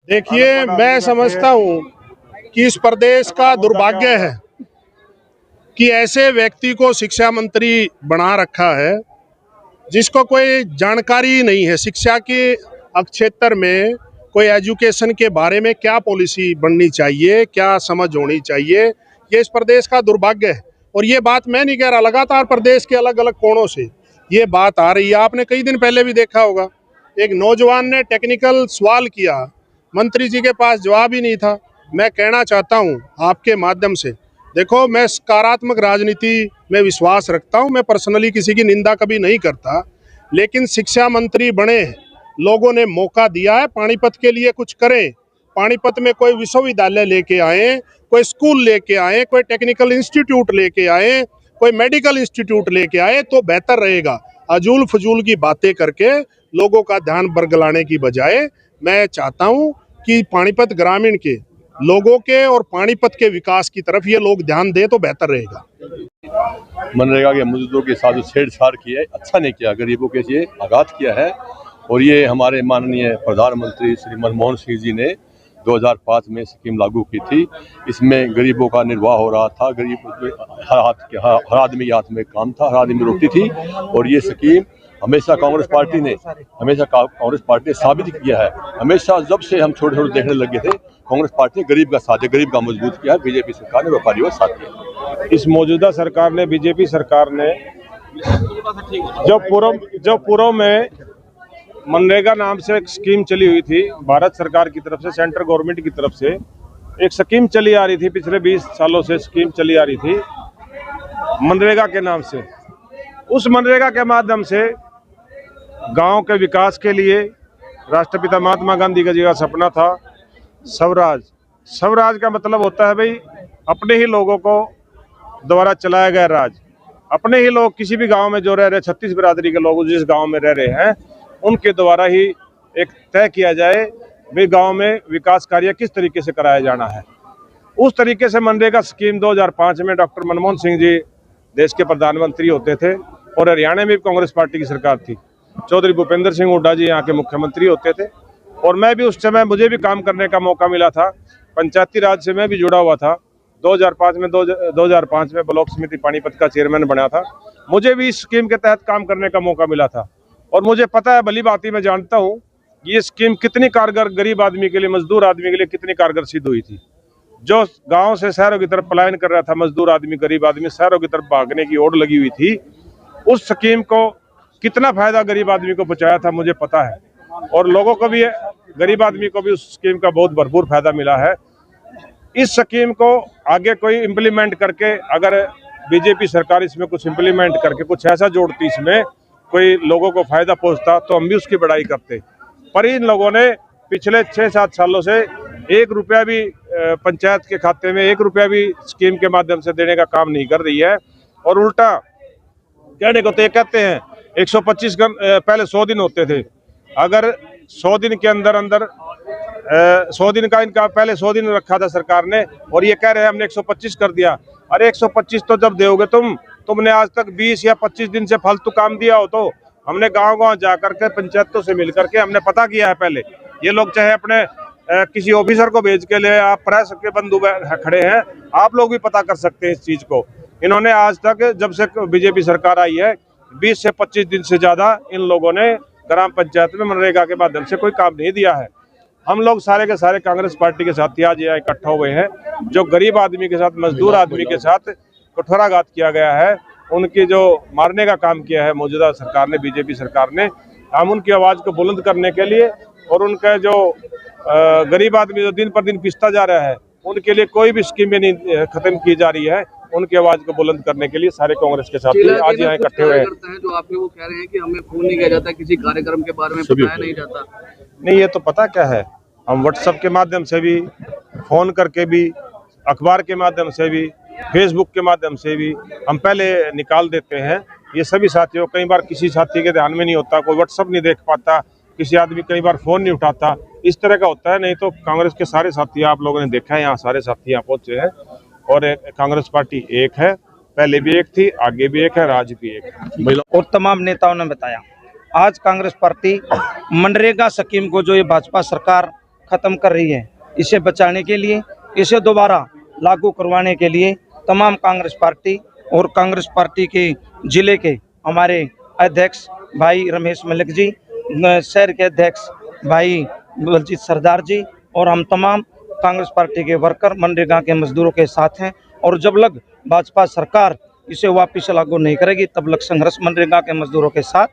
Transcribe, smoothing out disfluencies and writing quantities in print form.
देखिए, मैं समझता हूँ कि इस प्रदेश का दुर्भाग्य है कि ऐसे व्यक्ति को शिक्षा मंत्री बना रखा है जिसको कोई जानकारी ही नहीं है शिक्षा के क्षेत्र में। कोई एजुकेशन के बारे में क्या पॉलिसी बननी चाहिए, क्या समझ होनी चाहिए, ये इस प्रदेश का दुर्भाग्य है। और ये बात मैं नहीं कह रहा, लगातार प्रदेश के अलग अलग कोणों से ये बात आ रही है। आपने कई दिन पहले भी देखा होगा, एक नौजवान ने टेक्निकल सवाल किया, मंत्री जी के पास जवाब ही नहीं था। मैं कहना चाहता हूँ आपके माध्यम से, देखो, मैं सकारात्मक राजनीति में विश्वास रखता हूँ, मैं पर्सनली किसी की निंदा कभी नहीं करता, लेकिन शिक्षा मंत्री बने, लोगों ने मौका दिया है, पानीपत के लिए कुछ करें। पानीपत में कोई विश्वविद्यालय लेके आए, कोई स्कूल लेके आए, कोई टेक्निकल इंस्टीट्यूट लेके आए, कोई मेडिकल इंस्टीट्यूट लेके आए तो बेहतर रहेगा। अजूल फजूल की बातें करके लोगों का ध्यान बरगलाने की बजाय मैं चाहता हूं कि पानीपत ग्रामीण के लोगों के और पानीपत के विकास की तरफ ये लोग ध्यान दें तो बेहतर रहेगा। मनरेगा के मजदूरों के साथ जो छेड़छाड़ की है, अच्छा नहीं किया, गरीबों के लिए आघात किया है। और ये हमारे माननीय प्रधानमंत्री श्री मनमोहन सिंह जी ने 2005 में स्कीम लागू की थी। इसमें गरीबों का निर्वाह हो रहा था, गरीब हर आदमी के हाथ में काम था, हर आदमी रोटी थी। और ये स्कीम हमेशा कांग्रेस पार्टी ने साबित किया है। हमेशा जब से हम छोटे छोटे देखने लगे थे, कांग्रेस पार्टी ने गरीब का साथ, गरीब का मजबूत किया है। बीजेपी सरकार ने व्यापारियों का साथ किया। इस मौजूदा सरकार ने, बीजेपी सरकार ने जो पूर्व में मनरेगा नाम से एक स्कीम चली हुई थी, भारत सरकार की तरफ से, सेंट्रल गवर्नमेंट की तरफ से एक स्कीम चली आ रही थी, पिछले 20 सालों से स्कीम चली आ रही थी मनरेगा के नाम से। उस मनरेगा के माध्यम से गांव के विकास के लिए राष्ट्रपिता महात्मा गांधी का जी का सपना था स्वराज। स्वराज का मतलब होता है भाई, अपने ही लोगों को द्वारा चलाया गया राज। अपने ही लोग किसी भी गांव में जो रह रहे, 36 बिरादरी के लोग जिस गांव में रह रहे हैं, उनके द्वारा ही एक तय किया जाए भाई गांव में विकास कार्य किस तरीके से कराया जाना है। उस तरीके से मनरेगा स्कीम 2005 में डॉक्टर मनमोहन सिंह जी देश के प्रधानमंत्री होते थे और हरियाणा में भी कांग्रेस पार्टी की सरकार थी। चौधरी भूपेंद्र सिंह हुड्डा जी यहाँ के मुख्यमंत्री होते थे और मैं भी उस समय, मुझे भी काम करने का मौका मिला था। पंचायती राज से मैं भी जुड़ा हुआ था। 2005 में ब्लॉक समिति पानीपत का चेयरमैन बना था। मुझे भी इस स्कीम के तहत काम करने का मौका मिला था और मुझे पता है, भली भांति मैं जानता हूँ ये स्कीम कितनी कारगर गरीब आदमी के लिए, मजदूर आदमी के लिए कितनी कारगर सिद्ध हुई थी। जो गांव से शहरों की तरफ पलायन कर रहा था मजदूर आदमी, गरीब आदमी शहरों की तरफ भागने की ओर लगी हुई थी, उस स्कीम को कितना फायदा गरीब आदमी को पहुंचाया था मुझे पता है। और लोगों को भी, गरीब आदमी को भी उस स्कीम का बहुत भरपूर फायदा मिला है। इस स्कीम को आगे कोई इम्प्लीमेंट करके, अगर बीजेपी सरकार इसमें कुछ इम्प्लीमेंट करके कुछ ऐसा जोड़ती, इसमें कोई लोगों को फायदा पहुंचता, तो हम भी उसकी बड़ाई करते। पर इन लोगों ने पिछले 6-7 सालों से 1 रुपया भी पंचायत के खाते में 1 रुपया भी स्कीम के माध्यम से देने का काम नहीं कर रही है। और उल्टा कहने को तो ये कहते हैं 125 पहले 100 दिन होते थे, अगर 100 दिन के अंदर 100 दिन का इनका पहले 100 दिन रखा था सरकार ने, और ये कह रहे हैं हमने 125 कर दिया। अरे 125 तो जब दोगे तुमने आज तक 20 या 25 दिन से फालतू काम दिया हो तो हमने गांव-गांव जाकर के पंचायतों से मिलकर के हमने पता किया है। पहले ये लोग चाहे अपने किसी ऑफिसर को भेज के ले, आप प्रेस के बंधु खड़े हैं, आप लोग भी पता कर सकते हैं इस चीज को। इन्होंने आज तक, जब से बीजेपी सरकार आई है, 20 से 25 दिन से ज्यादा इन लोगों ने ग्राम पंचायत में मनरेगा के माध्यम से कोई काम नहीं दिया है। हम लोग सारे के सारे कांग्रेस पार्टी के साथ आज यहाँ इकट्ठा हुए हैं। जो गरीब आदमी के साथ, मजदूर आदमी के साथ कठोराघात किया गया है, उनकी जो मारने का काम किया है मौजूदा सरकार ने, बीजेपी सरकार ने, हम उनकी आवाज़ को बुलंद करने के लिए और उनका जो गरीब आदमी जो दिन पर दिन पिसता जा रहा है, उनके लिए कोई भी स्कीमें नहीं खत्म की जा रही है, उनकी आवाज़ को बुलंद करने के लिए सारे कांग्रेस के साथ आज यहाँ इकट्ठे हुए हैं। जो आपके वो कह रहे हैं कि हमें फोन नहीं किया जाता, किसी कार्यक्रम के बारे में बताया नहीं जाता। नहीं, ये तो पता क्या है, हम व्हाट्सएप के माध्यम से भी, फोन करके भी, अखबार के माध्यम से भी, फेसबुक के माध्यम से भी हम पहले निकाल देते हैं। ये सभी साथियों, कई बार किसी साथी के ध्यान में नहीं होता, कोई व्हाट्सएप नहीं देख पाता, किसी आदमी कई बार फोन नहीं उठाता, इस तरह का होता है। नहीं तो कांग्रेस के सारे साथी आप लोगों ने देखा है, यहाँ सारे साथी यहाँ पहुंचे हैं और कांग्रेस पार्टी एक है, पहले भी एक थी, आगे भी एक है, आज भी एक है। और तमाम नेताओं ने बताया आज कांग्रेस पार्टी मनरेगा स्कीम को जो ये भाजपा सरकार ख़त्म कर रही है। इसे बचाने के लिए, इसे दोबारा लागू करवाने के लिए तमाम कांग्रेस पार्टी और कांग्रेस पार्टी के ज़िले के हमारे अध्यक्ष भाई रमेश मलिक जी, शहर के अध्यक्ष भाई बलजीत सरदार जी और हम तमाम कांग्रेस पार्टी के वर्कर मनरेगा के मजदूरों के साथ हैं। और जब लग भाजपा सरकार इसे वापस लागू नहीं करेगी तब लग संघर्ष मनरेगा के मजदूरों के साथ